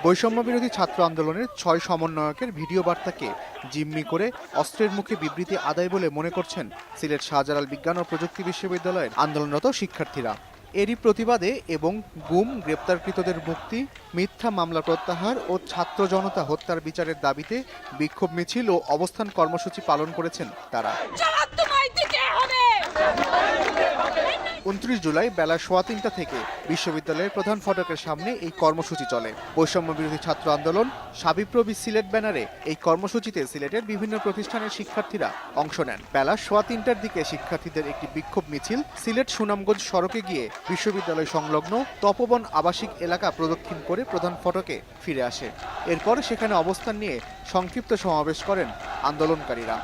বৈষম্য বিরোধী ছাত্র আন্দোলনের ৬ সমন্বয়কের ভিডিও বার্তাকে জিম্মি করে অস্ত্রের মুখে বিবৃতি আদায় বলে মনে করছেন সিলেট শাহজালাল বিজ্ঞান ও প্রযুক্তি বিশ্ববিদ্যালয়ের আন্দোলনরত শিক্ষার্থীরা। এরই প্রতিবাদে এবং গুম গ্রেপ্তারকৃতদের মুক্তি, মিথ্যা মামলা প্রত্যাহার ও ছাত্র জনতা হত্যার বিচারের দাবিতে বিক্ষোভ মিছিল ও অবস্থান কর্মসূচি পালন করেছেন তারা। ২৯ জুলাই বেলা ৩:৩০ থেকে বিশ্ববিদ্যালয়ের প্রধান ফটকের সামনে এই কর্মসূচি চলে। বৈষম্য বিরোধী ছাত্র আন্দোলন সাবিপ্রবি সিলেট ব্যানারে এই কর্মসূচিতে সিলেটের বিভিন্ন প্রতিষ্ঠানের শিক্ষার্থীরা অংশ নেন। বেলা ৩:৩০টার দিকে শিক্ষার্থীদের একটি বিক্ষোভ মিছিল সিলেট সুনামগঞ্জ সড়কে গিয়ে বিশ্ববিদ্যালয় সংলগ্ন তপবন আবাসিক এলাকা প্রদক্ষিণ করে প্রধান ফটকে ফিরে আসে। এরপর সেখানে অবস্থান নিয়ে সংক্ষিপ্ত সমাবেশ করেন আন্দোলনকারীরা।